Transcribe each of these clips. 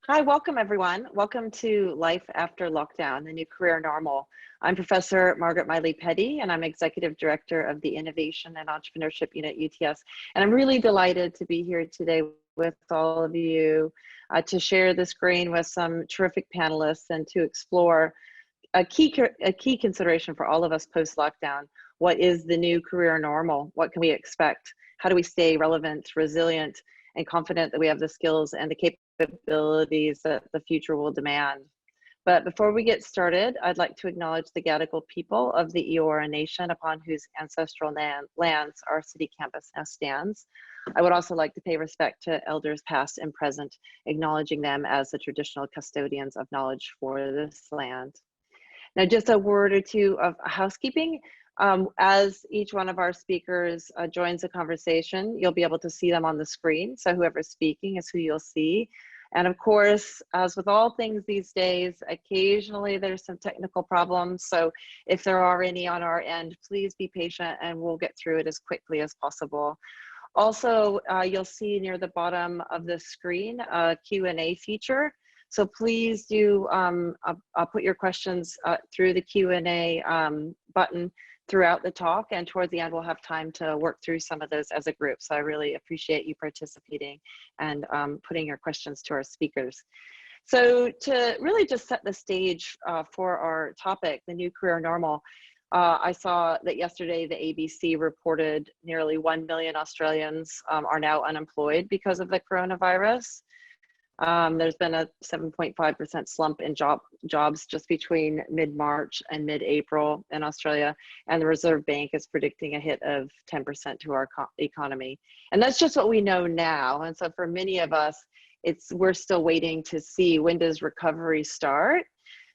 Hi, welcome everyone. Welcome to Life After Lockdown, the New Career Normal. I'm Professor Margaret Miley-Petty, and I'm Executive Director of the Innovation and Entrepreneurship Unit UTS. And I'm really delighted to be here today with all of you to share the screen with some terrific panelists and to explore a key consideration for all of us post-lockdown. What is the new career normal? What can we expect? How do we stay relevant, resilient, and confident that we have the skills and the capabilities that the future will demand? But before we get started, I'd like to acknowledge the Gadigal people of the Eora Nation, upon whose ancestral lands our city campus now stands. I would also like to pay respect to elders past and present, acknowledging them as the traditional custodians of knowledge for this land. Now, just a word or two of housekeeping. As each one of our speakers joins the conversation, you'll be able to see them on the screen. So whoever's speaking is who you'll see. And of course, as with all things these days, occasionally there's some technical problems. So if there are any on our end, please be patient and we'll get through it as quickly as possible. Also, you'll see near the bottom of the screen a Q&A feature. So please do I'll put your questions through the Q&A button throughout the talk, and towards the end we'll have time to work through some of those as a group. So I really appreciate you participating and putting your questions to our speakers. So to really just set the stage for our topic, the new career normal, I saw that yesterday the ABC reported nearly 1 million Australians are now unemployed because of the coronavirus. There's been a 7.5% slump in jobs just between mid-March and mid-April in Australia, and the Reserve Bank is predicting a hit of 10% to our economy. And that's just what we know now. And so for many of us, we're still waiting to see, when does recovery start?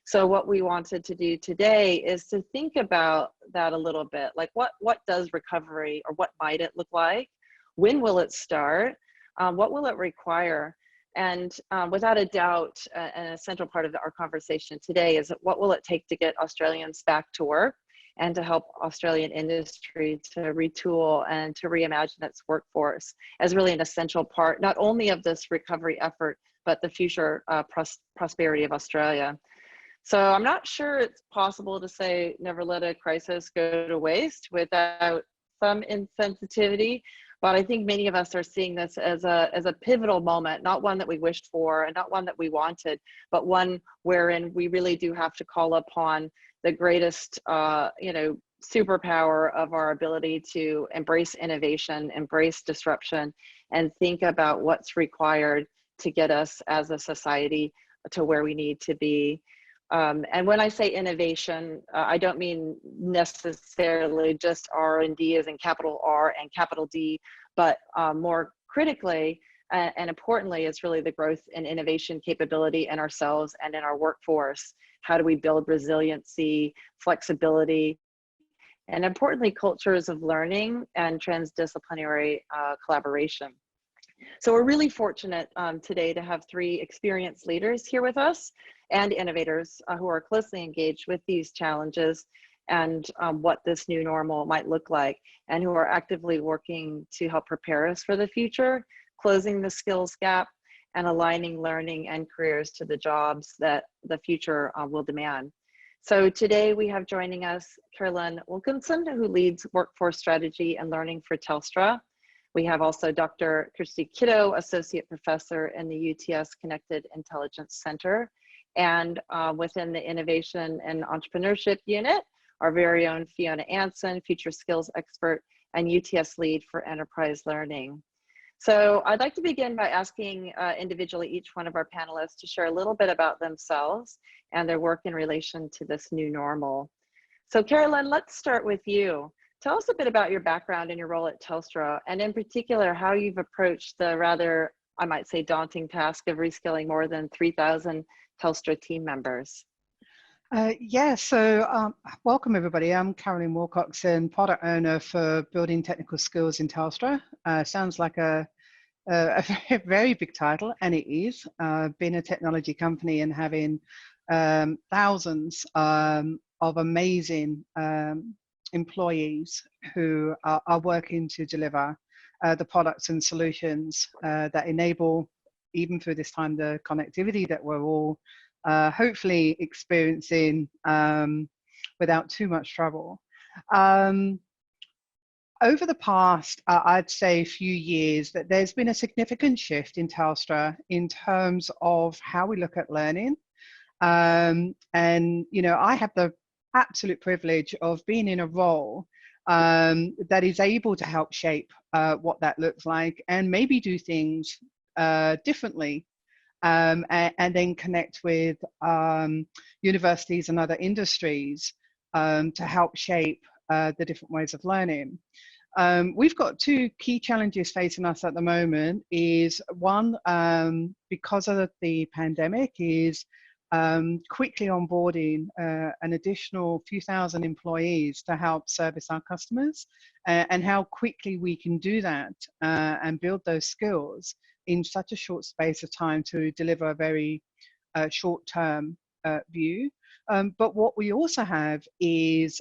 So what we wanted to do today is to think about that a little bit, like what does recovery, or what might it look like? When will it start? What will it require? And without a doubt, an essential part of our conversation today is what will it take to get Australians back to work and to help Australian industry to retool and to reimagine its workforce as really an essential part, not only of this recovery effort, but the future prosperity of Australia. So I'm not sure it's possible to say never let a crisis go to waste without some insensitivity. But I think many of us are seeing this as a pivotal moment, not one that we wished for and not one that we wanted, but one wherein we really do have to call upon the greatest, superpower of our ability to embrace innovation, embrace disruption, and think about what's required to get us as a society to where we need to be. And when I say innovation, I don't mean necessarily just R&D as in capital R and capital D, but more critically and importantly is really the growth and innovation capability in ourselves and in our workforce. How do we build resiliency, flexibility, and importantly, cultures of learning and transdisciplinary collaboration? So we're really fortunate today to have three experienced leaders here with us and innovators who are closely engaged with these challenges and what this new normal might look like, and who are actively working to help prepare us for the future, closing the skills gap, and aligning learning and careers to the jobs that the future will demand. So today we have joining us Carolyn Wilcockson, who leads workforce strategy and learning for Telstra. We have also Dr. Kirsty Kitto, Associate Professor in the UTS Connected Intelligence Center. And within the Innovation and Entrepreneurship Unit, our very own Fiona Anson, Future Skills Expert and UTS Lead for Enterprise Learning. So I'd like to begin by asking individually each one of our panelists to share a little bit about themselves and their work in relation to this new normal. So Carolyn, let's start with you. Tell us a bit about your background and your role at Telstra, and in particular, how you've approached the rather, I might say, daunting task of reskilling more than 3,000 Telstra team members. Welcome everybody. I'm Carolyn Wilcockson, product owner for building technical skills in Telstra. Sounds like a very big title, and it is. Being a technology company and having thousands of amazing employees who are working to deliver the products and solutions that enable even through this time, the connectivity that we're all hopefully experiencing without too much trouble. Over the past, I'd say, few years, that there's been a significant shift in Telstra in terms of how we look at learning. And, you know, I have the absolute privilege of being in a role that is able to help shape what that looks like, and maybe do things differently, and then connect with universities and other industries to help shape the different ways of learning. We've got two key challenges facing us at the moment. Is one, because of the pandemic, is quickly onboarding an additional few thousand employees to help service our customers, and how quickly we can do that and build those skills in such a short space of time to deliver a very short-term view. But what we also have is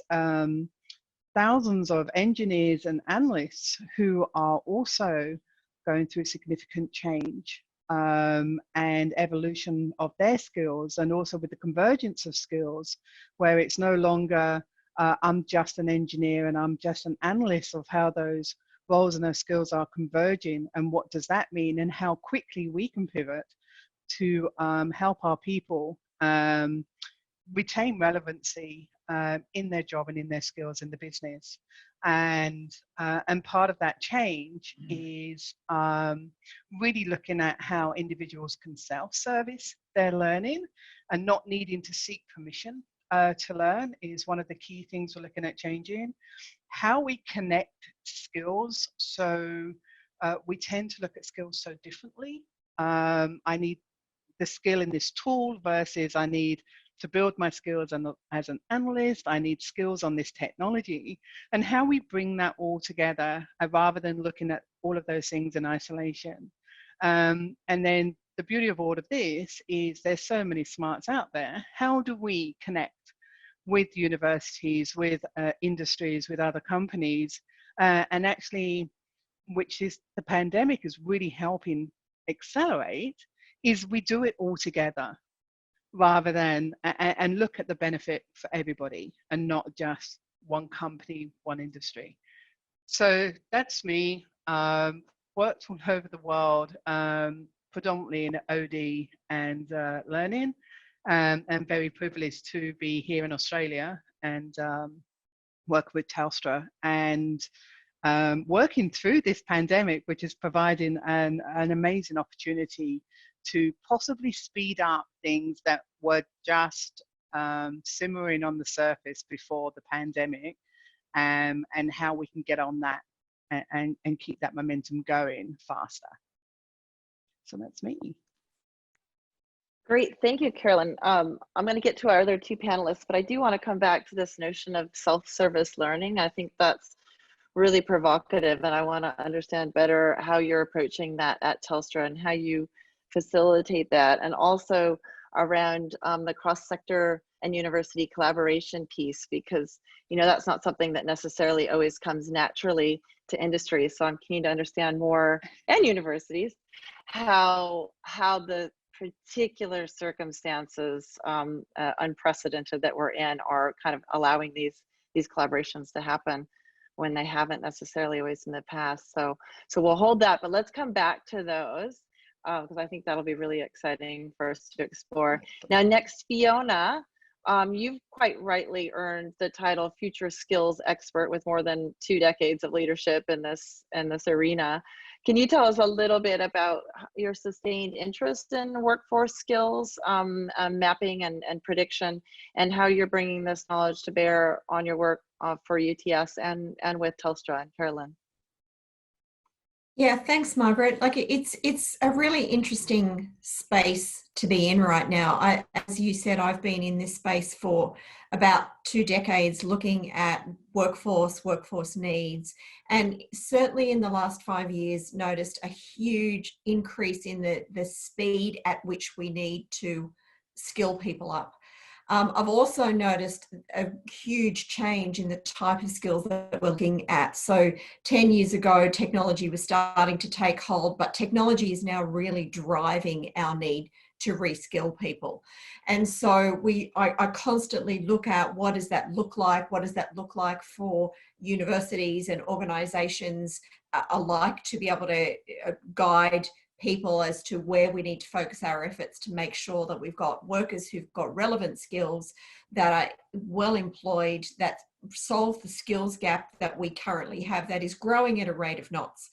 thousands of engineers and analysts who are also going through significant change and evolution of their skills, and also with the convergence of skills, where it's no longer I'm just an engineer and I'm just an analyst, of how those roles and those skills are converging, and what does that mean, and how quickly we can pivot to help our people retain relevancy in their job and in their skills in the business. And part of that change is really looking at how individuals can self-service their learning and not needing to seek permission to learn is one of the key things we're looking at changing. How we connect skills, so we tend to look at skills so differently. I need the skill in this tool versus I need to build my skills as an analyst, I need skills on this technology, and how we bring that all together rather than looking at all of those things in isolation. And then the beauty of all of this is there's so many smarts out there. How do we connect with universities, with industries, with other companies, and actually, which is the pandemic is really helping accelerate, is we do it all together, rather than, and look at the benefit for everybody and not just one company, one industry. So that's me. Worked all over the world, predominantly in OD and learning, and very privileged to be here in Australia and work with Telstra, and working through this pandemic, which is providing an amazing opportunity to possibly speed up things that were just simmering on the surface before the pandemic, and how we can get on that and keep that momentum going faster. So that's me. Great, thank you, Carolyn. I'm going to get to our other two panelists, but I do want to come back to this notion of self-service learning. I think that's really provocative, and I want to understand better how you're approaching that at Telstra and how you facilitate that, and also around the cross-sector and university collaboration piece, because you know that's not something that necessarily always comes naturally to industry. So I'm keen to understand more, and universities, how the particular circumstances, unprecedented, that we're in are kind of allowing these collaborations to happen when they haven't necessarily always in the past. So we'll hold that, but let's come back to those because I think that'll be really exciting for us to explore. Now, next, Fiona, you've quite rightly earned the title Future Skills Expert with more than 2 decades of leadership in this arena. Can you tell us a little bit about your sustained interest in workforce skills, mapping and prediction, and how you're bringing this knowledge to bear on your work for UTS and with Telstra? And Carolyn. Yeah, thanks, Margaret. Like it's a really interesting space to be in right now. As you said, I've been in this space for about 2 decades, looking at workforce needs, and certainly in the last 5 years noticed a huge increase in the speed at which we need to skill people up. I've also noticed a huge change in the type of skills that we're looking at. So 10 years ago, technology was starting to take hold, but technology is now really driving our need to reskill people. And so I constantly look at what does that look like? What does that look like for universities and organizations alike to be able to guide people as to where we need to focus our efforts to make sure that we've got workers who've got relevant skills, that are well employed, that solve the skills gap that we currently have that is growing at a rate of knots.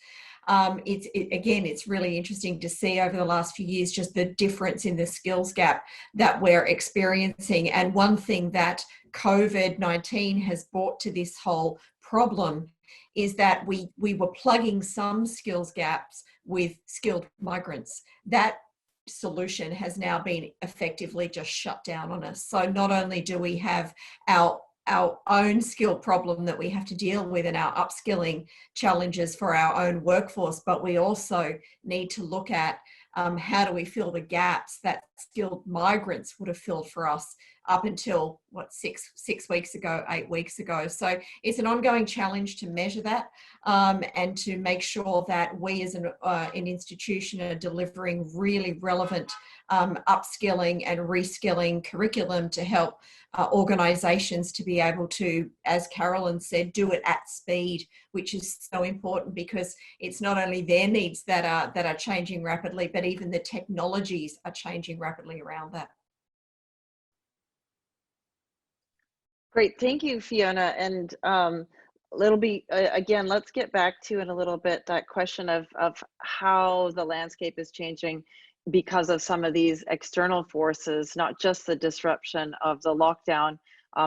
Again, it's really interesting to see over the last few years just the difference in the skills gap that we're experiencing. And one thing that COVID-19 has brought to this whole problem is that we were plugging some skills gaps with skilled migrants. That solution has now been effectively just shut down on us. So not only do we have our own skill problem that we have to deal with and our upskilling challenges for our own workforce, but we also need to look at how do we fill the gaps that skilled migrants would have filled for us up until six weeks ago, 8 weeks ago. So it's an ongoing challenge to measure that and to make sure that we as an institution are delivering really relevant upskilling and reskilling curriculum to help organisations to be able to, as Carolyn said, do it at speed, which is so important because it's not only their needs that are changing rapidly, but even the technologies are changing rapidly around that. Great, thank you, Fiona. And it'll be, again, let's get back to in a little bit that question of how the landscape is changing because of some of these external forces, not just the disruption of the lockdown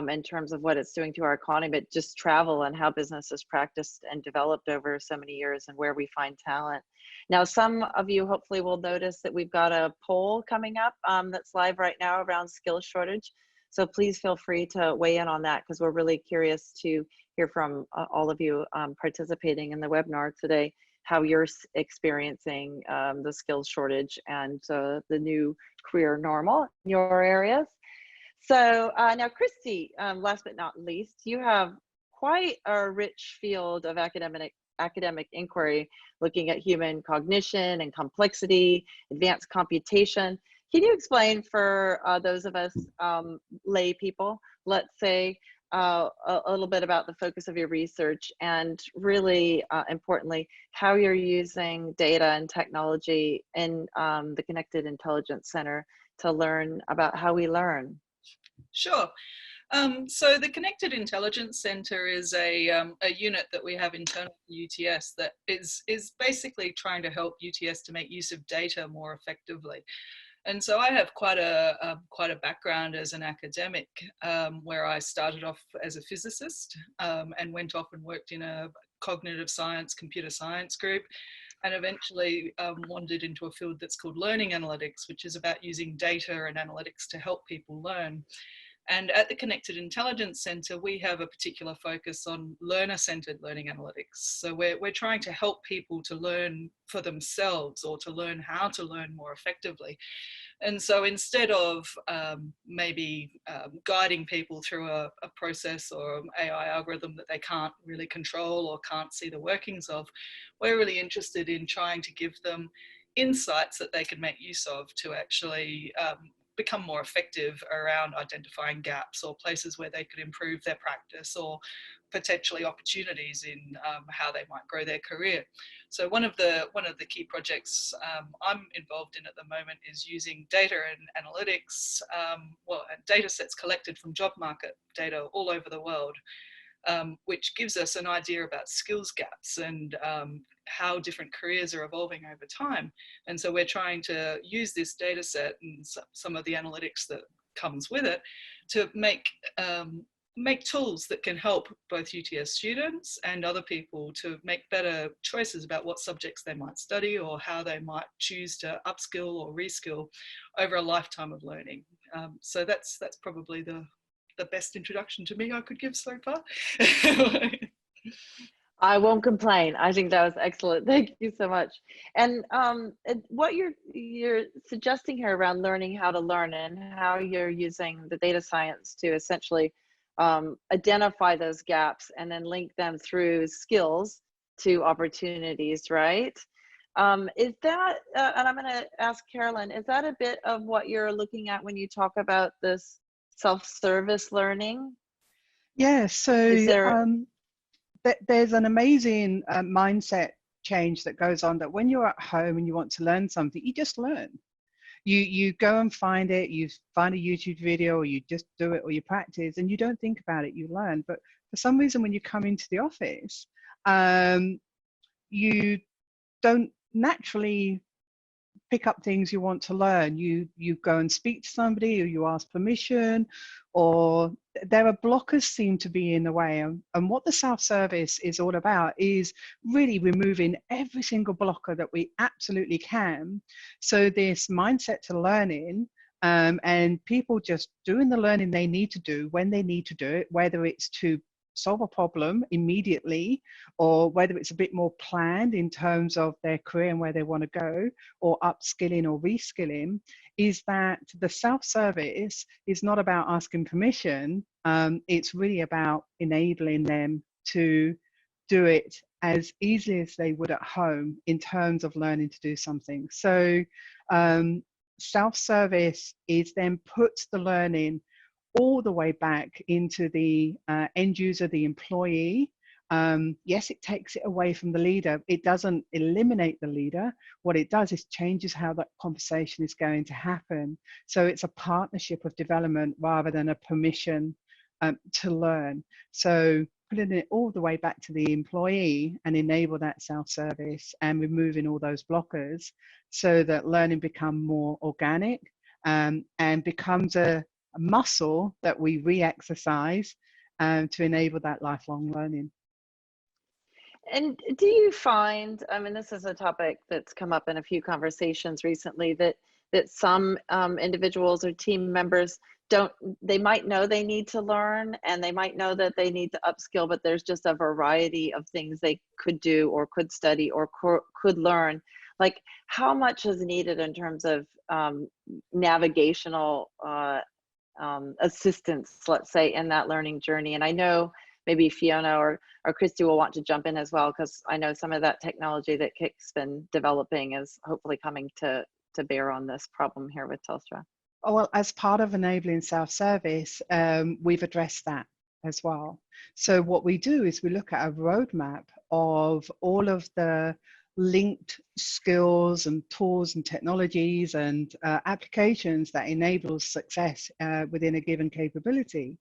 in terms of what it's doing to our economy, but just travel and how business is practiced and developed over so many years and where we find talent. Now, some of you hopefully will notice that we've got a poll coming up that's live right now around skills shortage. So please feel free to weigh in on that because we're really curious to hear from all of you participating in the webinar today, how you're experiencing the skills shortage and the new career normal in your areas. So now, Kirsty, last but not least, you have quite a rich field of academic inquiry looking at human cognition and complexity, advanced computation. Can you explain for those of us lay people, let's say, a little bit about the focus of your research and really importantly, how you're using data and technology in the Connected Intelligence Center to learn about how we learn? Sure. So the Connected Intelligence Center is a unit that we have internal to UTS that is basically trying to help UTS to make use of data more effectively. And so I have quite a background as an academic, where I started off as a physicist and went off and worked in a cognitive science, computer science group, and eventually wandered into a field that's called learning analytics, which is about using data and analytics to help people learn. And at the Connected Intelligence Center, we have a particular focus on learner-centered learning analytics. So we're trying to help people to learn for themselves or to learn how to learn more effectively. And so instead of maybe guiding people through a process or an AI algorithm that they can't really control or can't see the workings of, we're really interested in trying to give them insights that they can make use of to actually become more effective around identifying gaps or places where they could improve their practice or potentially opportunities in how they might grow their career. So one of the key projects I'm involved in at the moment is using data and analytics, data sets collected from job market data all over the world, which gives us an idea about skills gaps and how different careers are evolving over time. And so we're trying to use this data set and some of the analytics that comes with it to make tools that can help both UTS students and other people to make better choices about what subjects they might study or how they might choose to upskill or reskill over a lifetime of learning. So that's probably the best introduction to me I could give so far. I won't complain. I think that was excellent. Thank you so much. And what you're suggesting here around learning how to learn and how you're using the data science to essentially identify those gaps and then link them through skills to opportunities, right? Is that, and I'm going to ask Carolyn, is that a bit of what you're looking at when you talk about this self-service learning? Yeah, Is so there, there's an amazing mindset change that goes on, that when you're at home and you want to learn something, you just learn. You go and find it, you find a YouTube video, or you just do it, or you practice, and you don't think about it, you learn. But for some reason, when you come into the office, you don't naturally pick up things you want to learn. You go and speak to somebody, or you ask permission, or there are blockers seem to be in the way. And what the self-service is all about is really removing every single blocker that we absolutely can. So this mindset to learning, and people just doing the learning they need to do when they need to do it, whether it's to solve a problem immediately, or whether it's a bit more planned in terms of their career and where they want to go, or upskilling or reskilling, is that the self-service is not about asking permission. It's really about enabling them to do it as easily as they would at home in terms of learning to do something. So self-service is then puts the learning all the way back into the end user, the employee. Yes, it takes it away from the leader. It doesn't eliminate the leader. What it does is changes how that conversation is going to happen. So it's a partnership of development rather than a permission to learn. So putting it all the way back to the employee and enable that self-service and removing all those blockers, so that learning becomes more organic and becomes a muscle that we re-exercise to enable that lifelong learning. and do you find, I mean, this is a topic that's come up in a few conversations recently, that some individuals or team members they might know they need to learn, and they might know that they need to upskill, but there's just a variety of things they could do or could study or could learn. Like, how much is needed in terms of navigational assistance, let's say, in that learning journey? And I know maybe Fiona or Kirsty will want to jump in as well, because I know some of that technology that Kik's been developing is hopefully coming to bear on this problem here with Telstra. Oh, well, as part of enabling self-service, we've addressed that as well. So what we do is we look at a roadmap of all of the linked skills and tools and technologies and applications that enable success within a given capability.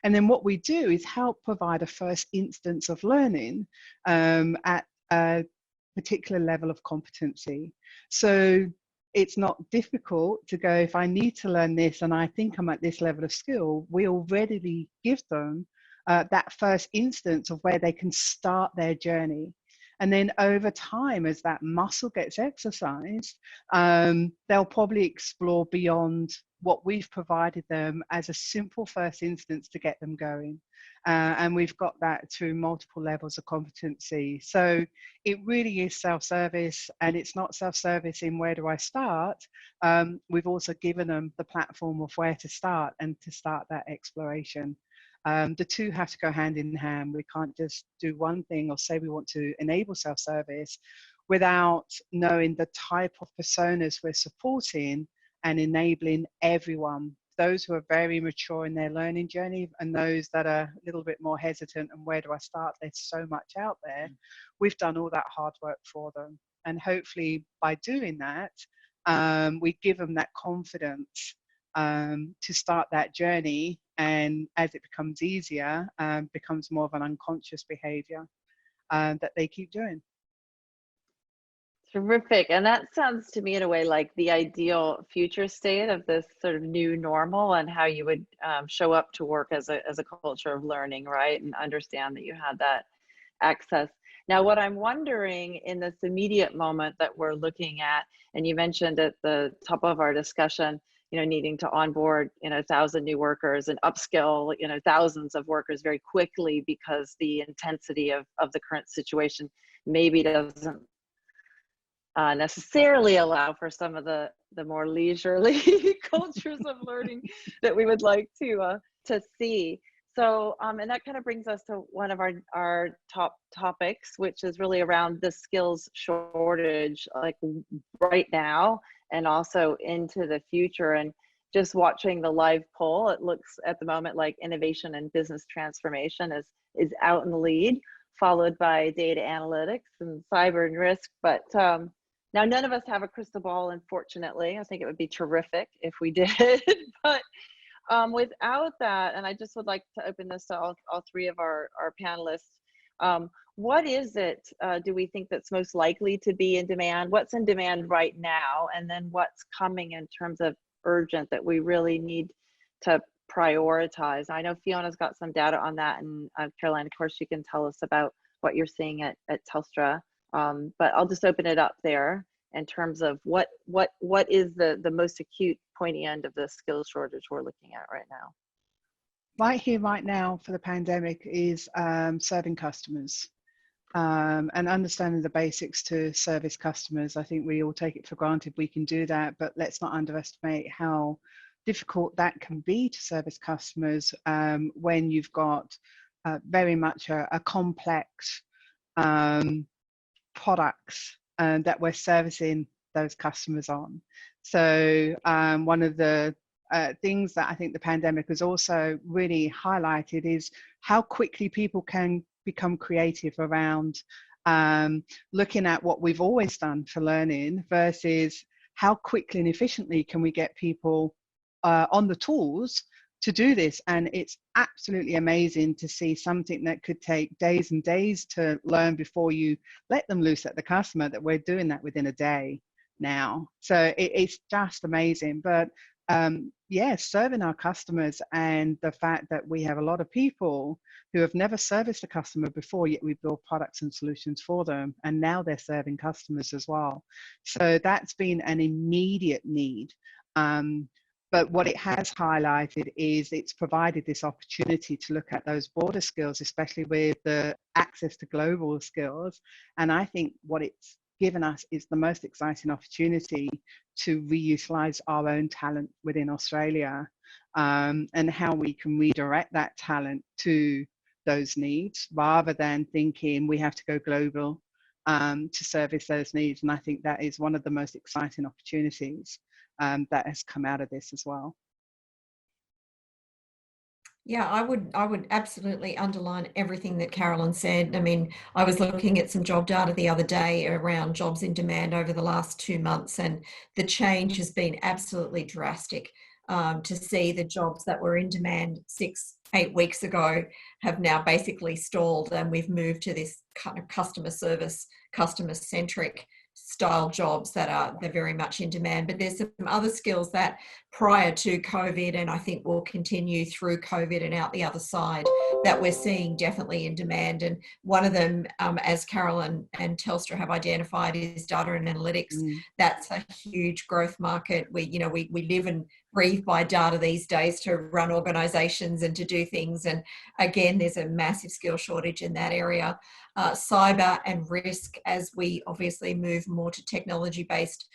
And then what we do is help provide a first instance of learning at a particular level of competency. So it's not difficult to go, if I need to learn this and I think I'm at this level of skill, we'll readily give them that first instance of where they can start their journey. And then over time, as that muscle gets exercised, they'll probably explore beyond what we've provided them as a simple first instance to get them going. And we've got that through multiple levels of competency. So it really is self-service, and it's not self-service in where do I start. We've also given them the platform of where to start and to start that exploration. The two have to go hand in hand. We can't just do one thing or say we want to enable self-service without knowing the type of personas we're supporting and enabling everyone. Those who are very mature in their learning journey and those that are a little bit more hesitant and where do I start? There's so much out there. We've done all that hard work for them. And hopefully by doing that, we give them that confidence to start that journey, and as it becomes easier, becomes more of an unconscious behavior that they keep doing. Terrific. And that sounds to me in a way like the ideal future state of this sort of new normal, and how you would show up to work as a culture of learning, right? And understand that you had that access. Now, what I'm wondering in this immediate moment that we're looking at, and you mentioned at the top of our discussion, needing to onboard, 1,000 new workers and upskill, thousands of workers very quickly because the intensity of the current situation maybe doesn't necessarily allow for some of the more leisurely cultures of learning that we would like to see. So, and that kind of brings us to one of our top topics, which is really around the skills shortage, like right now and also into the future. And just watching the live poll, it looks at the moment like innovation and business transformation is out in the lead, followed by data analytics and cyber and risk. But now, none of us have a crystal ball, unfortunately. I think it would be terrific if we did, but without that, and I just would like to open this to all three of our panelists. What is it, do we think, that's most likely to be in demand? What's in demand right now? And then what's coming in terms of urgent that we really need to prioritize? I know Fiona's got some data on that, and Caroline, of course, you can tell us about what you're seeing at Telstra. But I'll just open it up there in terms of what is the most acute pointy end of the skills shortage we're looking at right now. Right here, right now for the pandemic is serving customers and understanding the basics to service customers. I think we all take it for granted we can do that, but let's not underestimate how difficult that can be to service customers when you've got very much a complex products that we're servicing those customers on. So one of the things that I think the pandemic has also really highlighted is how quickly people can become creative around looking at what we've always done for learning versus how quickly and efficiently can we get people on the tools to do this. And it's absolutely amazing to see something that could take days and days to learn before you let them loose at the customer, that we're doing that within a day now. So it's just amazing. But yeah, serving our customers, and the fact that we have a lot of people who have never serviced a customer before, yet we build products and solutions for them, and now they're serving customers as well. So that's been an immediate need. But what it has highlighted is it's provided this opportunity to look at those border skills, especially with the access to global skills. And I think what it's given us is the most exciting opportunity to reutilize our own talent within Australia, and how we can redirect that talent to those needs rather than thinking we have to go global to service those needs. And I think that is one of the most exciting opportunities that has come out of this as well. Yeah, I would absolutely underline everything that Carolyn said. I mean, I was looking at some job data the other day around jobs in demand over the last 2 months, and the change has been absolutely drastic. To see the jobs that were in demand 6-8 weeks ago have now basically stalled, and we've moved to this kind of customer service, customer centric style jobs they're very much in demand. But there's some other skills that prior to COVID, and I think will continue through COVID and out the other side, that we're seeing definitely in demand. And one of them, as Carolyn and Telstra have identified, is data and analytics. That's a huge growth market. We live and breathe by data these days to run organizations and to do things. And again, there's a massive skill shortage in that area. Cyber and risk, as we obviously move more to technology-based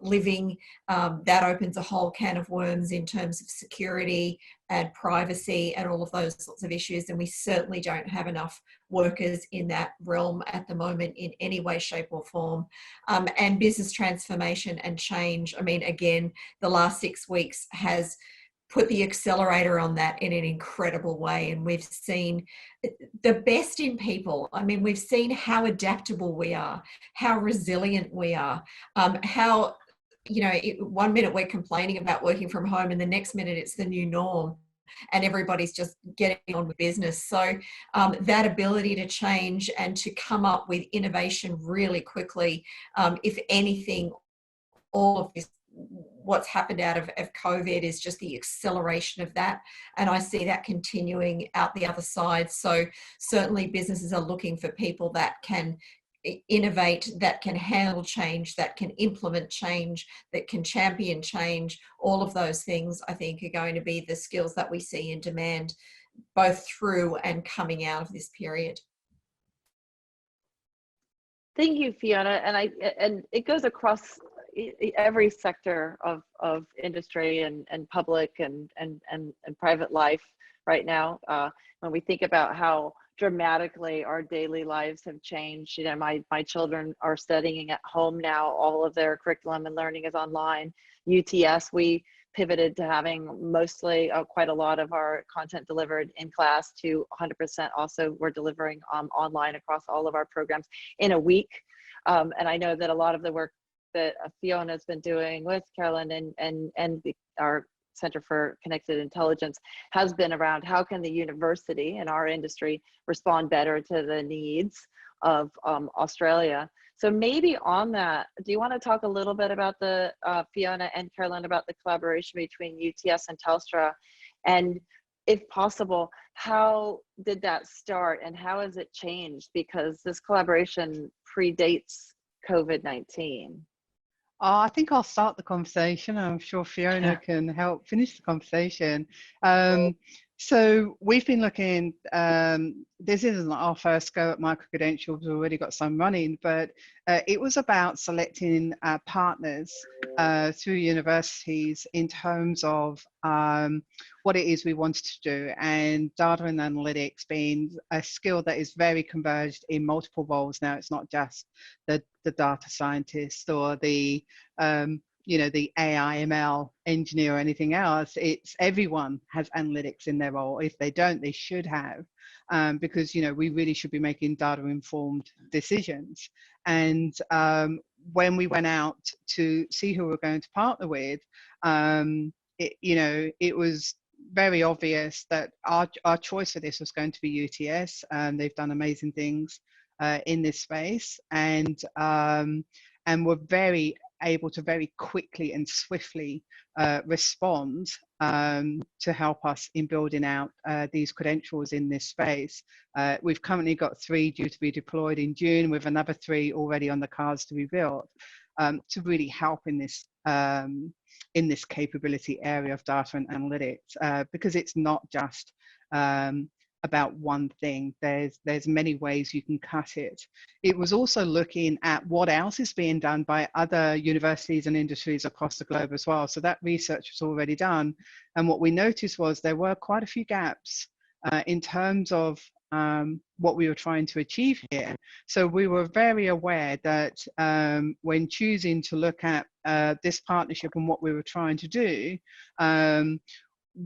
living, that opens a whole can of worms in terms of security and privacy and all of those sorts of issues. And we certainly don't have enough workers in that realm at the moment in any way, shape or form. And business transformation and change. I mean, again, the last 6 weeks has put the accelerator on that in an incredible way. And we've seen the best in people. I mean, we've seen how adaptable we are, how resilient we are, how, 1 minute we're complaining about working from home and the next minute it's the new norm and everybody's just getting on with business. So that ability to change and to come up with innovation really quickly, if anything, all of this, what's happened out of COVID is just the acceleration of that. And I see that continuing out the other side. So certainly businesses are looking for people that can innovate, that can handle change, that can implement change, that can champion change. All of those things, I think, are going to be the skills that we see in demand, both through and coming out of this period. Thank you, Fiona. And it goes across every sector of industry and public and private life right now. When we think about how dramatically our daily lives have changed, you know, my children are studying at home now. All of their curriculum and learning is online. UTS, we pivoted to having mostly quite a lot of our content delivered in class to 100%. Also, we're delivering online across all of our programs in a week. And I know that a lot of the work that Fiona's been doing with Carolyn and our Center for Connected Intelligence has been around how can the university and our industry respond better to the needs of Australia. So maybe on that, do you want to talk a little bit about the, Fiona and Carolyn, about the collaboration between UTS and Telstra? And if possible, how did that start and how has it changed? Because this collaboration predates COVID-19. I think I'll start the conversation. I'm sure Fiona can help finish the conversation. So we've been looking, this isn't our first go at micro-credentials, we've already got some running, but it was about selecting partners through universities in terms of what it is we wanted to do, and data and analytics being a skill that is very converged in multiple roles now. It's not just the data scientist or the you know, the AI, ML engineer or anything else. It's everyone has analytics in their role. If they don't, they should have, because, you know, we really should be making data-informed decisions. And when we went out to see who we're going to partner with, you know, it was very obvious that our choice for this was going to be UTS. They've done amazing things in this space, and we're very able to very quickly and swiftly respond to help us in building out these credentials in this space. We've currently got 3 due to be deployed in June, with another 3 already on the cards to be built, to really help in this capability area of data and analytics, because it's not just about one thing. There's many ways you can cut it. It was also looking at what else is being done by other universities and industries across the globe as well. So that research was already done. And what we noticed was there were quite a few gaps in terms of what we were trying to achieve here. So we were very aware that when choosing to look at this partnership and what we were trying to do,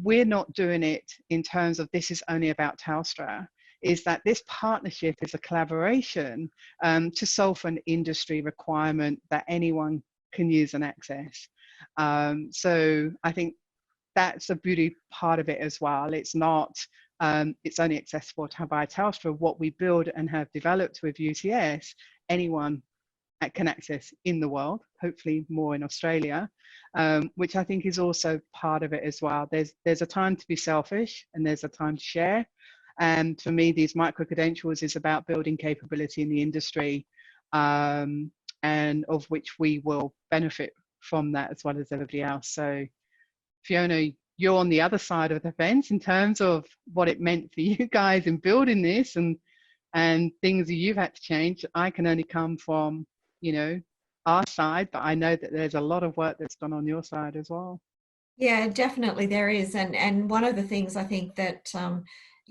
we're not doing it in terms of this is only about Telstra, is that this partnership is a collaboration to solve an industry requirement that anyone can use and access. So I think that's a beauty part of it as well. It's not, it's only accessible by Telstra. What we build and have developed with UTS, anyone can access in the world, hopefully more in Australia, which I think is also part of it as well. There's a time to be selfish and there's a time to share. And for me, these micro-credentials is about building capability in the industry, and of which we will benefit from that as well as everybody else. So Fiona, you're on the other side of the fence in terms of what it meant for you guys in building this and things that you've had to change. I can only come from, you know, our side, but I know that there's a lot of work that's gone on your side as well. Yeah, definitely there is. And one of the things I think that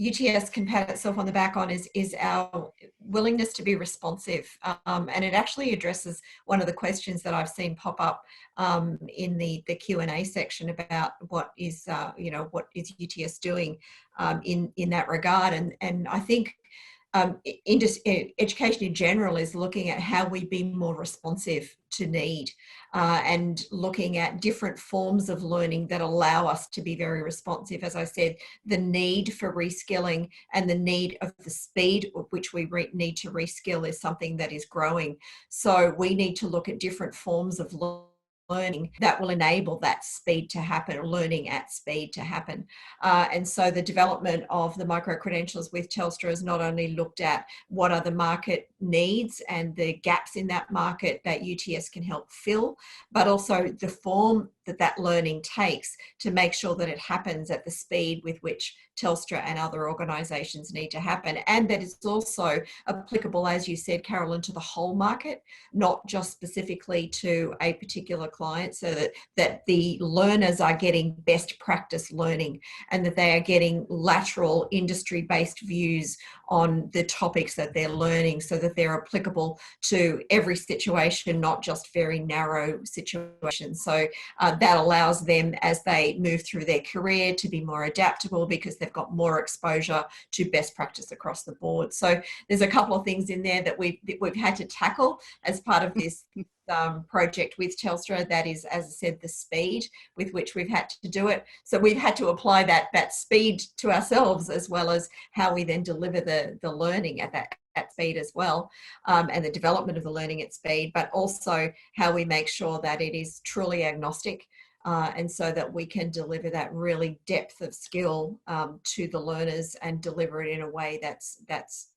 UTS can pat itself on the back on is our willingness to be responsive. And it actually addresses one of the questions that I've seen pop up in the Q&A section about what is, you know, what is UTS doing in that regard. And I think education in general is looking at how we be more responsive to need, and looking at different forms of learning that allow us to be very responsive. As I said, the need for reskilling and the need of the speed at which we need to reskill is something that is growing. So we need to look at different forms of learning that will enable that speed to happen, or learning at speed to happen. And so the development of the micro-credentials with Telstra has not only looked at what are the market needs and the gaps in that market that UTS can help fill, but also the form that that learning takes to make sure that it happens at the speed with which Telstra and other organisations need to happen, and that it's also applicable, as you said, Carolyn, to the whole market, not just specifically to a particular client, so that the learners are getting best practice learning and that they are getting lateral industry-based views on the topics that they're learning, so that they're applicable to every situation, not just very narrow situations. So that allows them, as they move through their career, to be more adaptable because they've got more exposure to best practice across the board. So there's a couple of things in there that we've had to tackle as part of this project with Telstra. That is, as I said, the speed with which we've had to do it. So we've had to apply that speed to ourselves, as well as how we then deliver the learning at that speed as well, and the development of the learning at speed, but also how we make sure that it is truly agnostic, and so that we can deliver that really depth of skill to the learners and deliver it in a way that's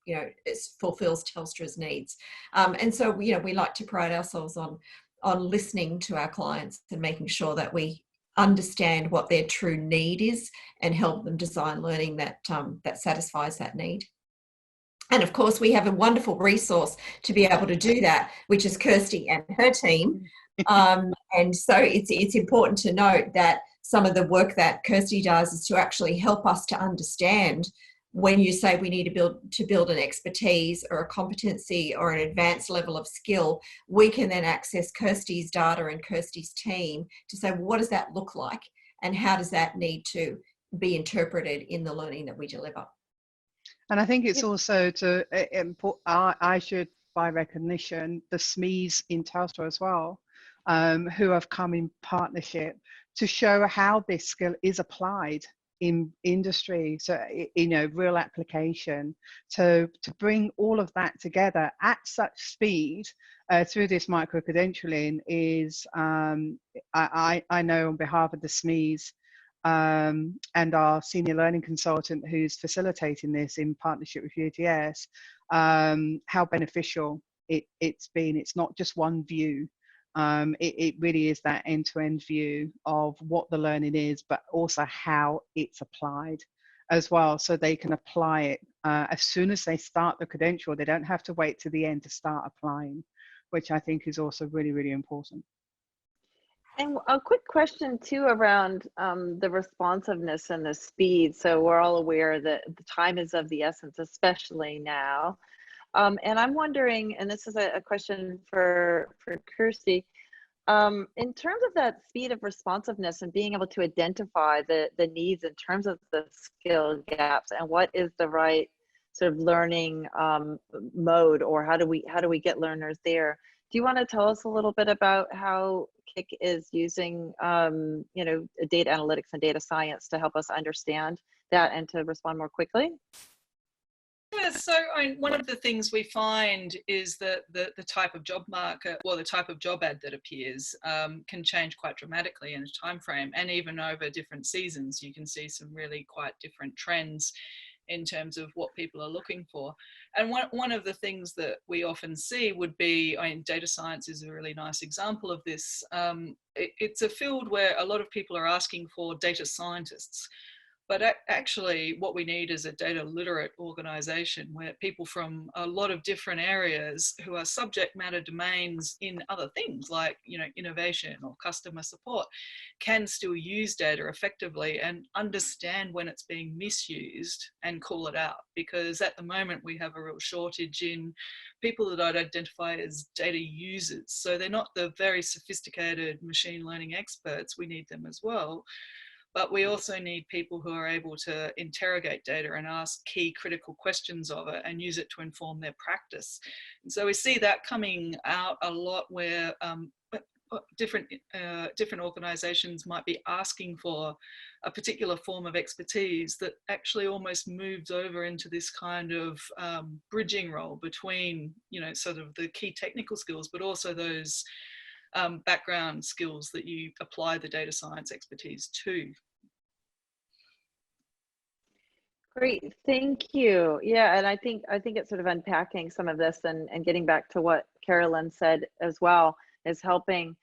it fulfills Telstra's needs. And so we like to pride ourselves on listening to our clients and making sure that we understand what their true need is and help them design learning that satisfies that need. And of course, we have a wonderful resource to be able to do that, which is Kirsty and her team. And so it's important to note that some of the work that Kirsty does is to actually help us to understand when you say we need to build an expertise or a competency or an advanced level of skill. We can then access Kirsty's data and Kirsty's team to say, well, what does that look like? And how does that need to be interpreted in the learning that we deliver? And I think it's also I should, by recognition, the SMEs in Telstra as well, who have come in partnership to show how this skill is applied in industry. So, real application to bring all of that together at such speed through this micro-credentialing is, I know on behalf of the SMEs, and our senior learning consultant who's facilitating this in partnership with UTS, how beneficial it's been. It's not just one view. It really is that end-to-end view of what the learning is, but also how it's applied as well. So they can apply it as soon as they start the credential. They don't have to wait to the end to start applying, which I think is also really, really important. And a quick question too around the responsiveness and the speed. So we're all aware that the time is of the essence, especially now. And I'm wondering, and this is a question for Kirsty, in terms of that speed of responsiveness and being able to identify the needs in terms of the skill gaps and what is the right sort of learning mode, or how do we get learners there? Do you want to tell us a little bit about how KIC is using, data analytics and data science to help us understand that and to respond more quickly? Yeah, so one of the things we find is that the type of job market, or the type of job ad that appears, can change quite dramatically in a time frame, and even over different seasons. You can see some really quite different trends in terms of what people are looking for. And one of the things that we often see would be, data science is a really nice example of this. It's a field where a lot of people are asking for data scientists. But actually what we need is a data literate organization where people from a lot of different areas who are subject matter domains in other things like, innovation or customer support can still use data effectively and understand when it's being misused and call it out. Because at the moment we have a real shortage in people that I'd identify as data users. So they're not the very sophisticated machine learning experts. We need them as well. But we also need people who are able to interrogate data and ask key critical questions of it and use it to inform their practice. And so we see that coming out a lot, where different organizations might be asking for a particular form of expertise that actually almost moves over into this kind of bridging role between, sort of the key technical skills, but also those background skills that you apply the data science expertise to. Great, thank you. Yeah, and I think it's sort of unpacking some of this and getting back to what Carolyn said as well, is helping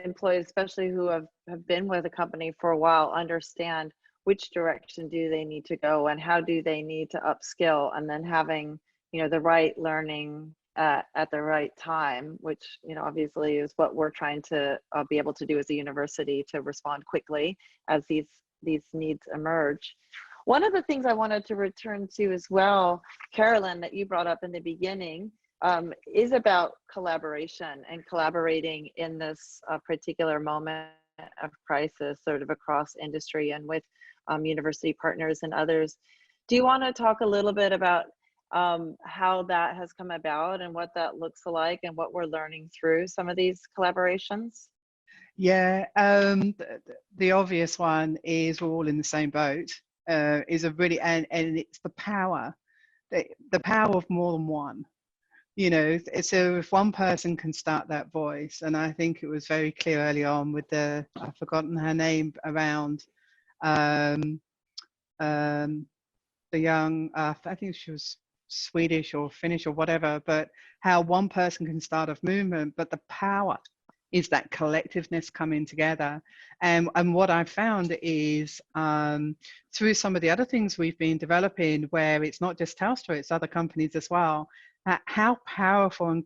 employees, especially who have been with a company for a while, understand which direction do they need to go and how do they need to upskill, and then having, you know, the right learning at the right time, which, you know, obviously is what we're trying to be able to do as a university, to respond quickly as these needs emerge. One of the things I wanted to return to as well, Carolyn, that you brought up in the beginning, is about collaboration and collaborating in this particular moment of crisis, sort of across industry and with university partners and others. Do you want to talk a little bit about how that has come about and what that looks like and what we're learning through some of these collaborations? Yeah, the obvious one is we're all in the same boat. Is a really, and it's the power of more than one. You know, so if one person can start that voice, and I think it was very clear early on with I've forgotten her name, around the young, I think she was Swedish or Finnish or whatever, but how one person can start a movement, but the power is that collectiveness coming together. And what I've found is through some of the other things we've been developing, where it's not just Telstra, it's other companies as well, how powerful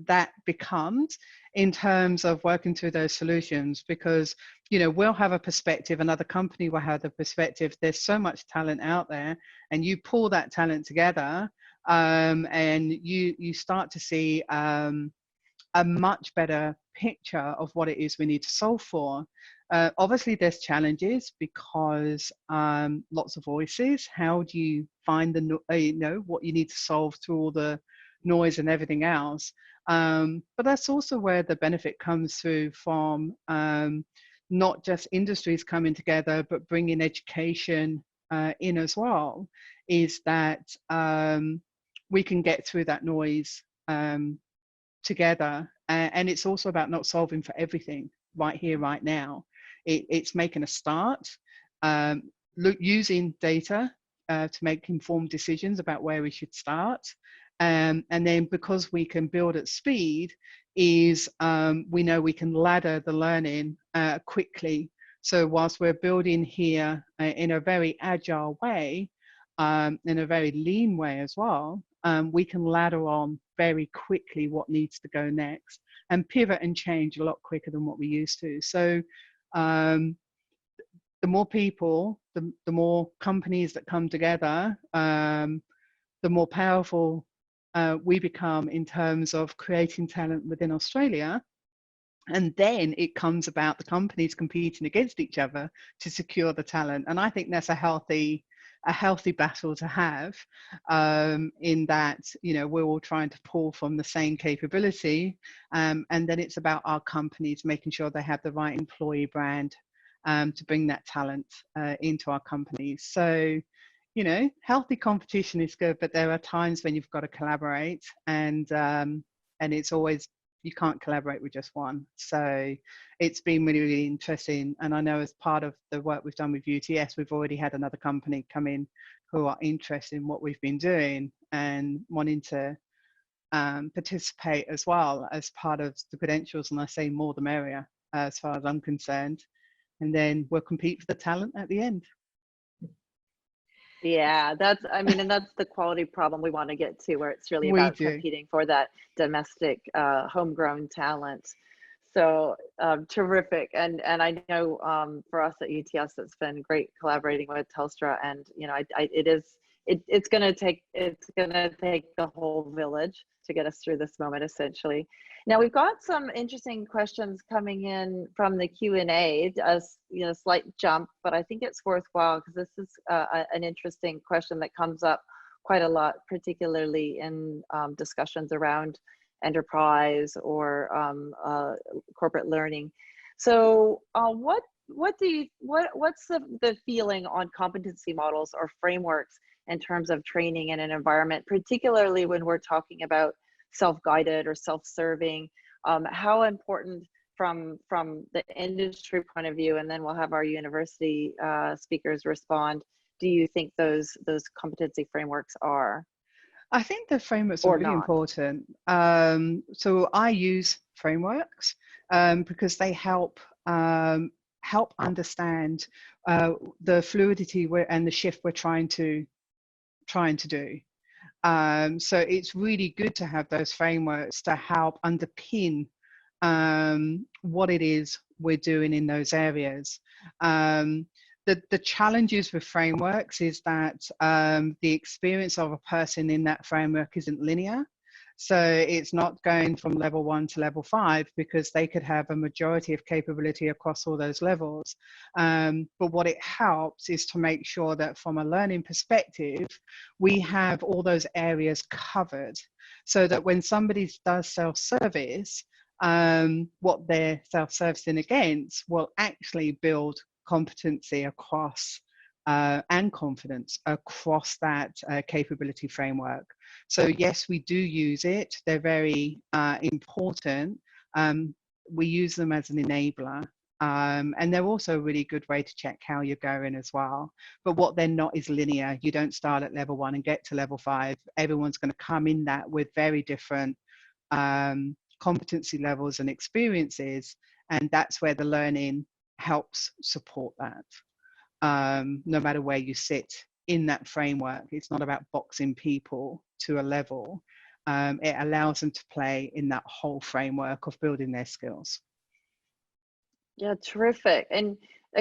that becomes in terms of working through those solutions. Because, you know, we'll have a perspective, another company will have the perspective. There's so much talent out there, and you pull that talent together, and you start to see a much better picture of what it is we need to solve for. Obviously, there's challenges because lots of voices. How do you find what you need to solve through all the noise and everything else? But that's also where the benefit comes through from not just industries coming together, but bringing education in as well, is that we can get through that noise together. And it's also about not solving for everything right here, right now. It's making a start, using data to make informed decisions about where we should start. And then because we can build at speed, is we know we can ladder the learning quickly. So whilst we're building here in a very agile way, in a very lean way as well, we can ladder on very quickly what needs to go next and pivot and change a lot quicker than what we used to. So the more people, the more companies that come together, the more powerful we become in terms of creating talent within Australia. And then it comes about the companies competing against each other to secure the talent. And I think that's a healthy battle to have, in that, you know, we're all trying to pull from the same capability, and then it's about our companies making sure they have the right employee brand to bring that talent into our companies. So, you know, healthy competition is good, but there are times when you've got to collaborate, and it's always, you can't collaborate with just one. So it's been really, really interesting. And I know as part of the work we've done with UTS, we've already had another company come in who are interested in what we've been doing and wanting to participate as well as part of the credentials. And I say more the merrier as far as I'm concerned. And then we'll compete for the talent at the end. Yeah, that's, I mean, and that's the quality problem we want to get to, where it's really about competing for that domestic homegrown talent. So terrific. And I know for us at UTS, it's been great collaborating with Telstra, and, you know, it's going to take the whole village to get us through this moment, essentially. Now, we've got some interesting questions coming in from the Q&A, you know, slight jump, but I think it's worthwhile because this is an interesting question that comes up quite a lot, particularly in discussions around enterprise or corporate learning. So what's the feeling on competency models or frameworks in terms of training in an environment, particularly when we're talking about self-guided or self-serving? How important from the industry point of view, and then we'll have our university speakers respond, do you think those competency frameworks are, I think the frameworks are or really not? important. So I use frameworks because they help understand the fluidity and the shift we're trying to do. So it's really good to have those frameworks to help underpin what it is we're doing in those areas. The challenges with frameworks is that the experience of a person in that framework isn't linear. So it's not going from level 1 to level 5, because they could have a majority of capability across all those levels. But what it helps is to make sure that from a learning perspective, we have all those areas covered, so that when somebody does self-service, what they're self-servicing against will actually build competency across and confidence across that capability framework. So yes, we do use it. They're very important. We use them as an enabler. And they're also a really good way to check how you're going as well. But what they're not is linear. You don't start at level 1 and get to level 5. Everyone's going to come in that with very different competency levels and experiences. And that's where the learning helps support that. No matter where you sit in that framework, it's not about boxing people to a level. It allows them to play in that whole framework of building their skills. Yeah, terrific. And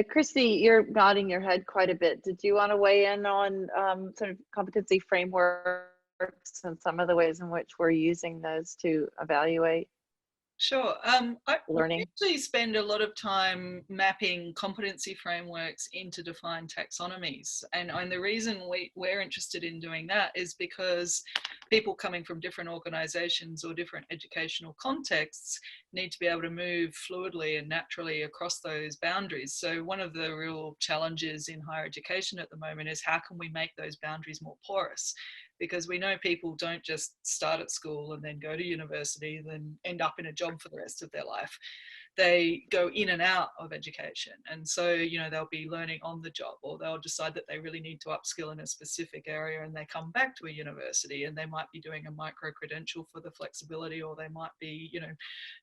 Kirsty, you're nodding your head quite a bit. Did you want to weigh in on sort of competency frameworks and some of the ways in which we're using those to evaluate? Sure. Learning. I actually spend a lot of time mapping competency frameworks into defined taxonomies. And the reason we're interested in doing that is because people coming from different organizations or different educational contexts need to be able to move fluidly and naturally across those boundaries. So one of the real challenges in higher education at the moment is how can we make those boundaries more porous? Because we know people don't just start at school and then go to university, then end up in a job for the rest of their life. They go in and out of education. And so, you know, they'll be learning on the job, or they'll decide that they really need to upskill in a specific area and they come back to a university and they might be doing a micro credential for the flexibility, or they might be, you know,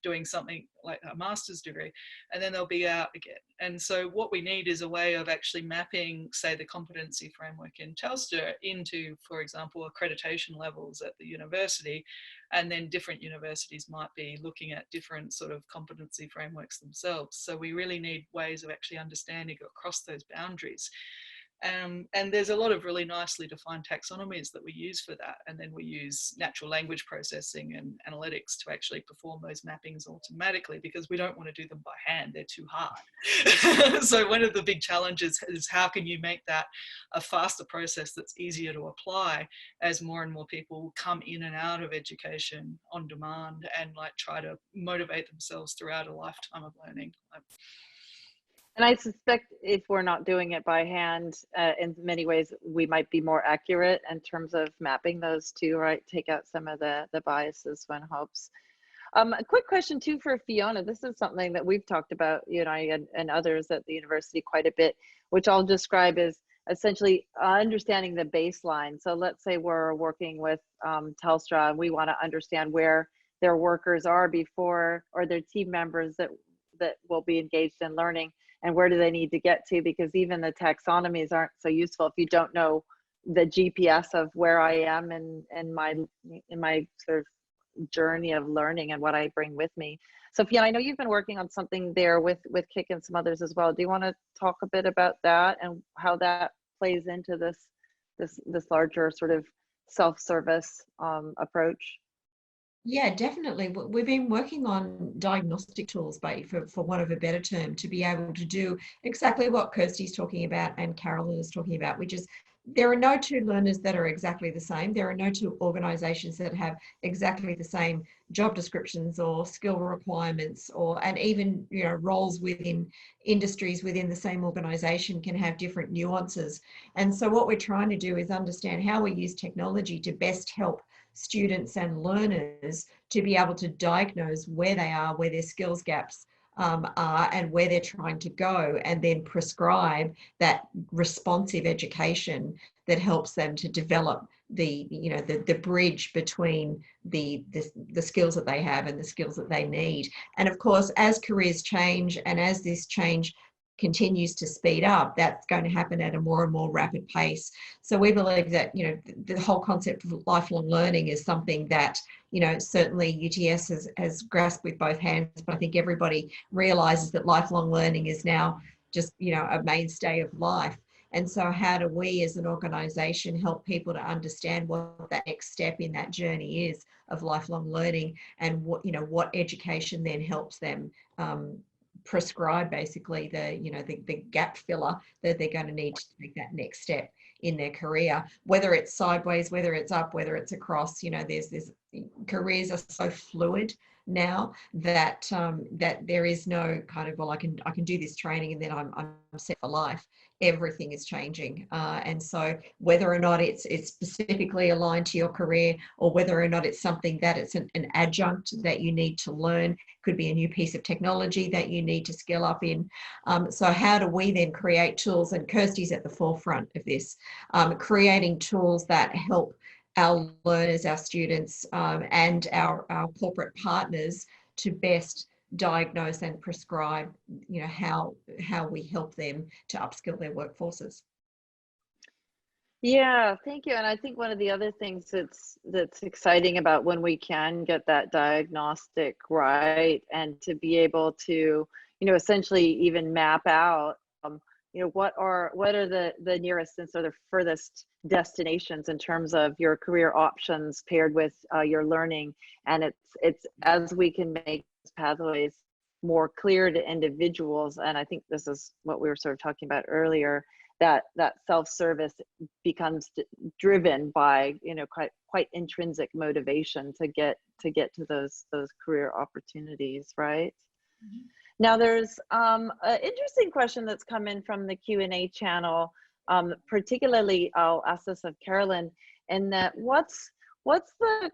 doing something like a master's degree, and then they'll be out again. And so what we need is a way of actually mapping, say, the competency framework in Telstra into, for example, accreditation levels at the university, and then different universities might be looking at different sort of competency frameworks themselves. So we really need ways of actually understanding across those boundaries. And there's a lot of really nicely defined taxonomies that we use for that. And then we use natural language processing and analytics to actually perform those mappings automatically, because we don't want to do them by hand. They're too hard. So one of the big challenges is how can you make that a faster process that's easier to apply as more and more people come in and out of education on demand and like try to motivate themselves throughout a lifetime of learning. And I suspect if we're not doing it by hand, in many ways, we might be more accurate in terms of mapping those two, right? Take out some of the biases when helps. A quick question too for Fiona. This is something that we've talked about, you and I and others at the university quite a bit, which I'll describe as essentially understanding the baseline. So let's say we're working with Telstra and we want to understand where their workers are before, or their team members that will be engaged in learning, and where do they need to get to, because even the taxonomies aren't so useful if you don't know the GPS of where I am in my sort of journey of learning and what I bring with me. So Fiona, I know you've been working on something there with Kik and some others as well. Do you want to talk a bit about that and how that plays into this larger sort of self-service approach? Yeah, definitely. We've been working on diagnostic tools, for want of a better term, to be able to do exactly what Kirsty's talking about and Carolyn is talking about, which is there are no two learners that are exactly the same. There are no two organisations that have exactly the same job descriptions or skill requirements, and even, you know, roles within industries within the same organisation can have different nuances. And so what we're trying to do is understand how we use technology to best help students and learners to be able to diagnose where they are, where their skills gaps are and where they're trying to go, and then prescribe that responsive education that helps them to develop the bridge between the skills that they have and the skills that they need. And of course, as careers change and as this change continues to speed up, that's going to happen at a more and more rapid pace. So we believe that, the whole concept of lifelong learning is something that, certainly UTS has grasped with both hands, but I think everybody realizes that lifelong learning is now just, a mainstay of life. And so how do we as an organization help people to understand what that next step in that journey is of lifelong learning, and what education then helps them prescribe basically the gap filler that they're going to need to take that next step in their career, whether it's sideways, whether it's up, whether it's across. There's careers are so fluid now that that there is no kind of, well, I can do this training and then I'm set for life. Everything is changing, and so whether or not it's specifically aligned to your career, or whether or not it's something that it's an adjunct that you need to learn, could be a new piece of technology that you need to skill up in. So how do we then create tools, and Kirsty's at the forefront of this, creating tools that help our learners, our students, and our corporate partners to best diagnose and prescribe, how we help them to upskill their workforces. Yeah, thank you. And I think one of the other things that's exciting about when we can get that diagnostic right, and to be able to, essentially even map out, what are the nearest and sort of furthest destinations in terms of your career options paired with your learning. And it's as we can make pathways more clear to individuals, and I think this is what we were sort of talking about earlier, that self-service becomes driven by quite intrinsic motivation to get to those career opportunities, right? Mm-hmm. Now there's an interesting question that's come in from the Q&A channel, particularly I'll ask this of Carolyn, and that what's the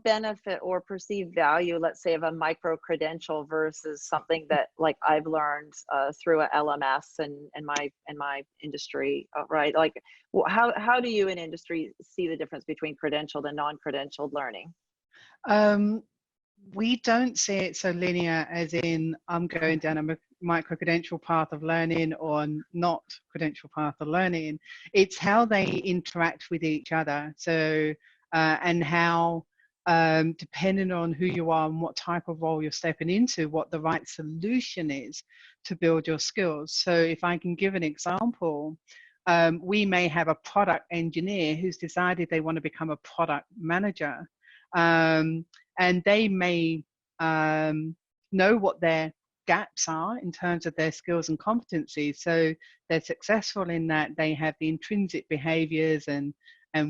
benefit or perceived value, let's say, of a micro-credential versus something that, like, I've learned through a LMS in my industry, right? Like, how do you in industry see the difference between credentialed and non-credentialed learning? We don't see it so linear, as in I'm going down a micro-credential path of learning or not credential path of learning. It's how they interact with each other. So and how, depending on who you are and what type of role you're stepping into, what the right solution is to build your skills. So if I can give an example, we may have a product engineer who's decided they want to become a product manager, and they may know what their gaps are in terms of their skills and competencies. So they're successful in that they have the intrinsic behaviors and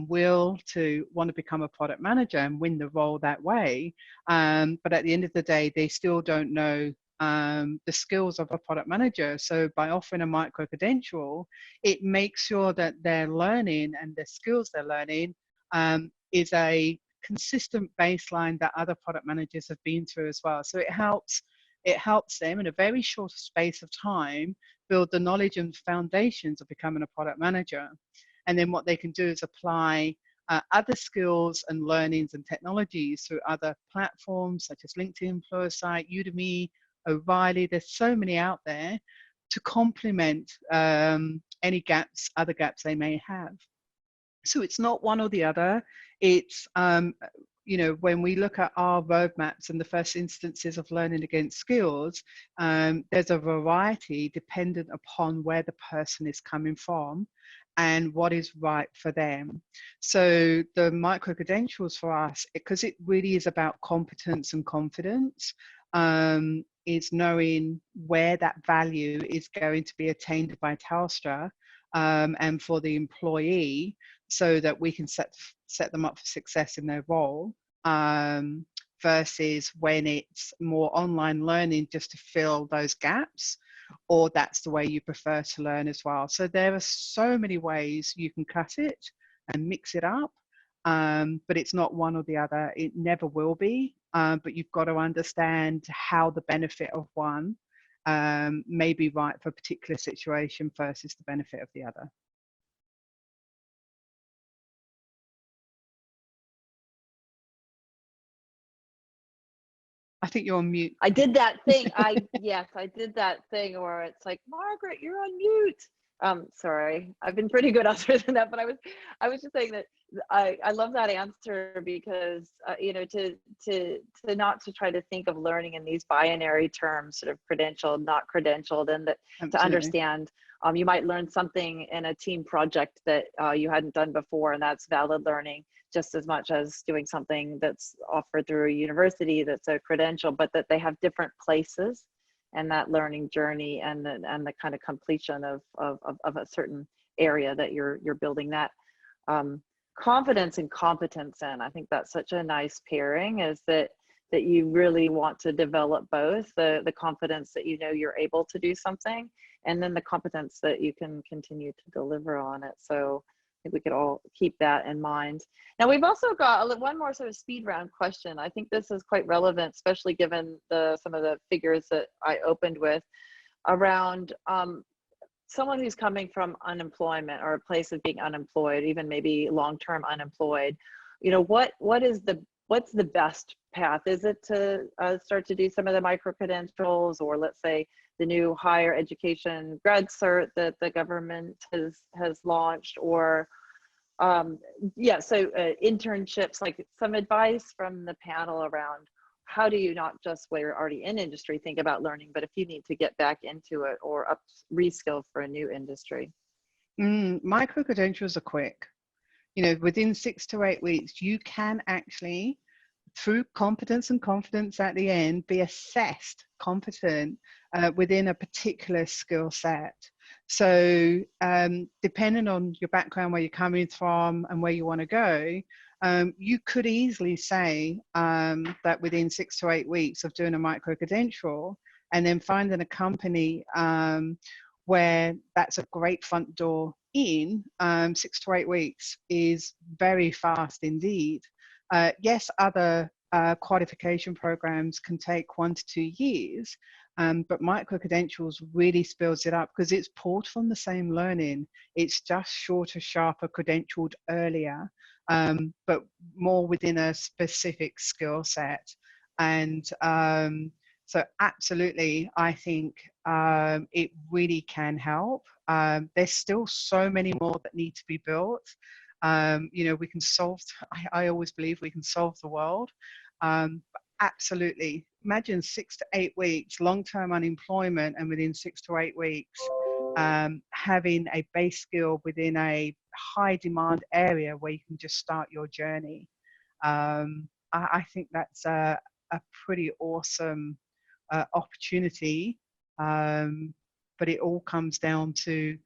will to want to become a product manager and win the role that way. But at the end of the day, they still don't know the skills of a product manager. So by offering a micro-credential, it makes sure that their learning and the skills they're learning is a consistent baseline that other product managers have been through as well. So it helps them in a very short space of time build the knowledge and foundations of becoming a product manager. And then what they can do is apply other skills and learnings and technologies through other platforms such as LinkedIn, Pluralsight, Udemy, O'Reilly. There's so many out there to complement any other gaps they may have. So it's not one or the other. It's, when we look at our roadmaps and the first instances of learning against skills, there's a variety dependent upon where the person is coming from and what is right for them. So the micro-credentials for us, because it really is about competence and confidence, is knowing where that value is going to be attained by Telstra and for the employee, so that we can set them up for success in their role, versus when it's more online learning just to fill those gaps, or that's the way you prefer to learn as well. So there are so many ways you can cut it and mix it up, but it's not one or the other. It never will be, but you've got to understand how the benefit of one may be right for a particular situation versus the benefit of the other. I think you're on mute. I did that thing. Yes, I did that thing where it's like, Margaret, you're on mute. Sorry, I've been pretty good other than that, but I was just saying that I love that answer because you know, to not to try to think of learning in these binary terms, sort of credentialed, not credentialed, and that to understand you might learn something in a team project that you hadn't done before, and that's valid learning just as much as doing something that's offered through a university that's a credential, but that they have different places and that learning journey and the kind of completion of a certain area that you're building that confidence and competence in. I think that's such a nice pairing, is that you really want to develop both the confidence that you know you're able to do something, and then the competence that you can continue to deliver on it. So I think we could all keep that in mind. Now we've also got one more sort of speed round question. I think this is quite relevant, especially given some of the figures that I opened with around someone who's coming from unemployment or a place of being unemployed, even maybe long-term unemployed. You know, what's the best path? Is it to start to do some of the micro-credentials, or let's say the new higher education grad cert that the government has launched, or internships? Like, some advice from the panel around how do you, not just where you're already in industry, think about learning, but if you need to get back into it or reskill for a new industry. Micro credentials are quick. You know, within 6 to 8 weeks, you can actually, through competence and confidence at the end, be assessed competent within a particular skill set. So depending on your background, where you're coming from and where you want to go, you could easily say that within 6 to 8 weeks of doing a micro credential and then finding a company where that's a great front door in, 6 to 8 weeks is very fast indeed. Yes, other qualification programs can take 1 to 2 years, but micro credentials really speeds it up because it's pulled from the same learning. It's just shorter, sharper, credentialed earlier, but more within a specific skill set. And so absolutely, I think it really can help. There's still so many more that need to be built. You know, we can solve, I always believe we can solve the world. Absolutely. Imagine 6 to 8 weeks, long-term unemployment, and within 6 to 8 weeks, having a base skill within a high demand area where you can just start your journey. I think that's a pretty awesome opportunity, but it all comes down to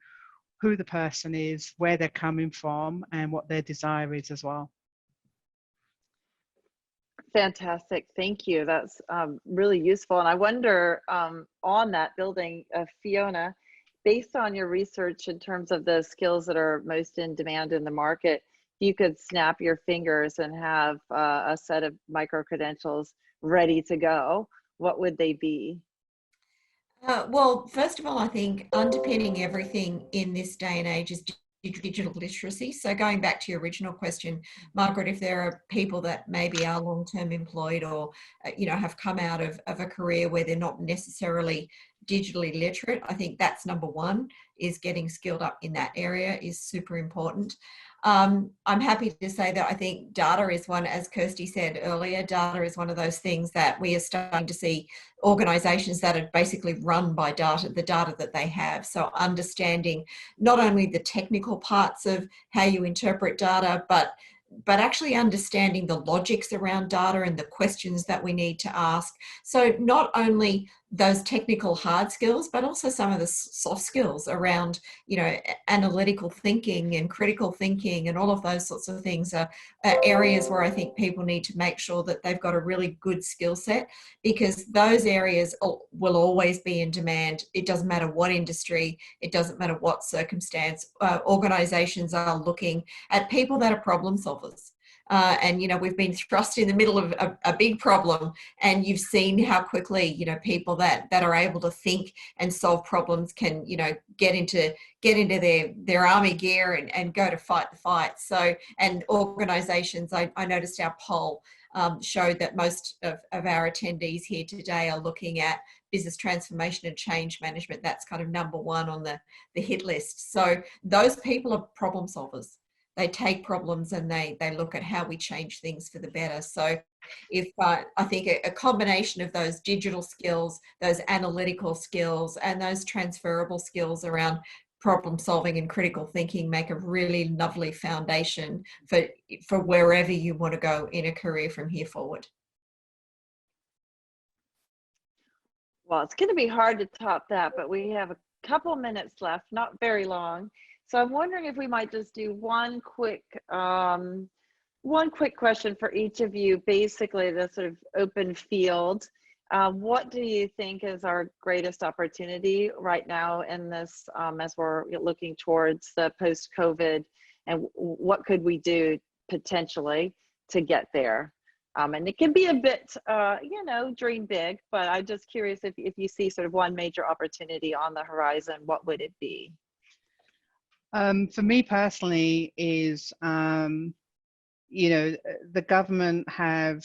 who the person is, where they're coming from, and what their desire is as well. Fantastic, thank you. That's really useful. And I wonder, on that building, Fiona, based on your research in terms of the skills that are most in demand in the market, if you could snap your fingers and have a set of micro credentials ready to go, what would they be? Well, first of all, I think underpinning everything in this day and age is digital literacy. So going back to your original question, Margaret, if there are people that maybe are long-term employed or, you know, have come out of a career where they're not necessarily digitally literate, I think that's number one, is getting skilled up in that area is super important. I'm happy to say that I think data is one, as Kirsty said earlier, data is one of those things that we are starting to see organisations that are basically run by data, the data that they have. So understanding not only the technical parts of how you interpret data, but actually understanding the logics around data and the questions that we need to ask. So not only those technical hard skills, but also some of the soft skills around, you know, analytical thinking and critical thinking and all of those sorts of things are areas where I think people need to make sure that they've got a really good skill set, because those areas will always be in demand. It doesn't matter what industry, it doesn't matter what circumstance. Organisations are looking at people that are problem solvers. and we've been thrust in the middle of a big problem, and you've seen how quickly people that are able to think and solve problems can get into their army gear and go to fight the fight. So, and organizations, I noticed our poll showed that most of our attendees here today are looking at business transformation and change management. That's kind of number one on the hit list. So those people are problem solvers. They take problems and they look at how we change things for the better. So if I think a combination of those digital skills, those analytical skills, and those transferable skills around problem solving and critical thinking make a really lovely foundation for wherever you want to go in a career from here forward. Well, it's going to be hard to top that, but we have a couple minutes left, not very long. So I'm wondering if we might just do one quick question for each of you, basically the sort of open field. What do you think is our greatest opportunity right now in this, as we're looking towards the post-COVID, and what could we do potentially to get there? And it can be a bit, dream big, but I'm just curious if you see sort of one major opportunity on the horizon, what would it be? For me personally is, the government have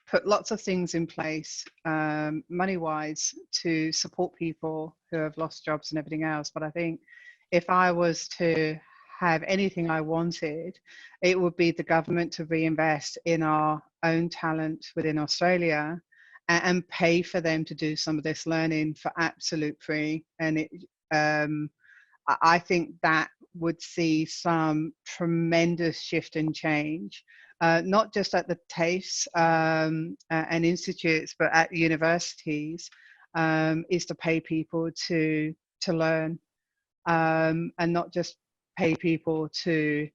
put lots of things in place, money-wise, to support people who have lost jobs and everything else. But I think if I was to have anything I wanted, it would be the government to reinvest in our own talent within Australia and pay for them to do some of this learning for absolute free. And I think that would see some tremendous shift and change, not just at the TAFEs and institutes, but at universities, is to pay people to learn, and not just pay people to,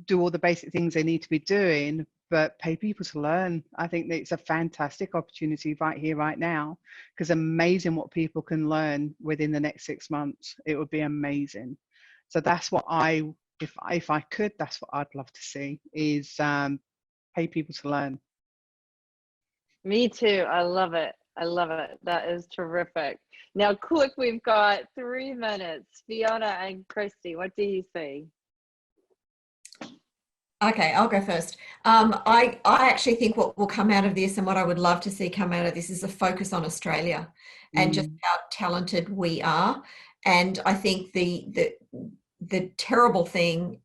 do all the basic things they need to be doing, but pay people to learn. I think that it's a fantastic opportunity right here, right now, because amazing what people can learn within the next 6 months. It would be amazing. So that's what if I could, that's what I'd love to see, is pay people to learn. Me too. I love it. I love it. That is terrific. Now, quick, we've got 3 minutes. Fiona and Kirsty, what do you say? Okay, I'll go first. I actually think what will come out of this, and what I would love to see come out of this, is a focus on Australia and just how talented we are. And I think the terrible thing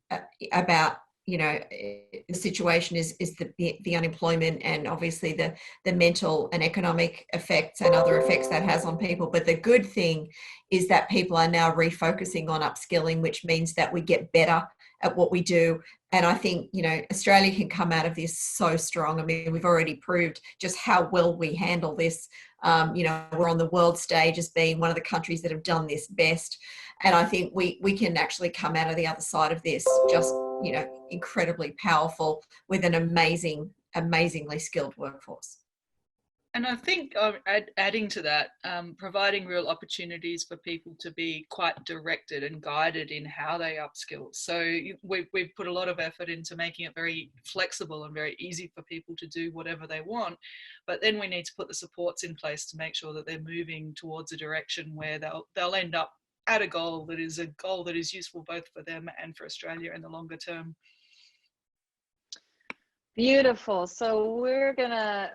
about the situation is the unemployment, and obviously the mental and economic effects and other effects that has on people. But the good thing is that people are now refocusing on upskilling, which means that we get better at what we do. And I think, Australia can come out of this so strong. I mean, we've already proved just how well we handle this. We're on the world stage as being one of the countries that have done this best. And I think we can actually come out of the other side of this just, incredibly powerful, with an amazingly skilled workforce. And I think adding to that, providing real opportunities for people to be quite directed and guided in how they upskill. So we've put a lot of effort into making it very flexible and very easy for people to do whatever they want. But then we need to put the supports in place to make sure that they're moving towards a direction where they'll end up at a goal that is useful both for them and for Australia in the longer term. Beautiful. So we're gonna,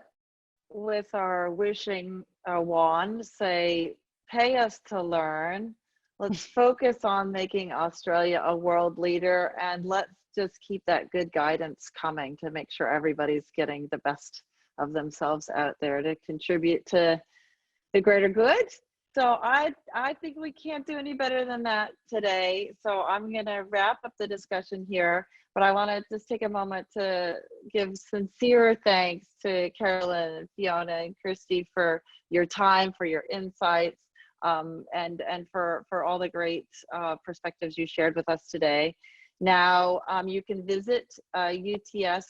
with our wishing wand, say, pay us to learn. Let's focus on making Australia a world leader, and let's just keep that good guidance coming to make sure everybody's getting the best of themselves out there to contribute to the greater good. So I think we can't do any better than that today. So I'm going to wrap up the discussion here, but I want to just take a moment to give sincere thanks to Carolyn, Fiona, and Kirsty for your time, for your insights, and for all the great perspectives you shared with us today. Now, you can visit uts.edu.au/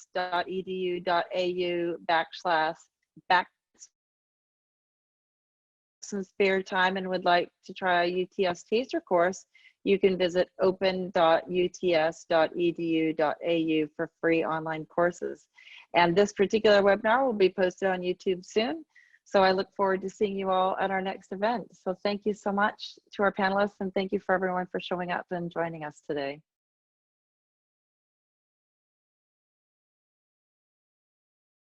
some spare time and would like to try a UTS taster course, you can visit open.uts.edu.au for free online courses. And this particular webinar will be posted on YouTube soon. So I look forward to seeing you all at our next event. So thank you so much to our panelists, and thank you for everyone for showing up and joining us today.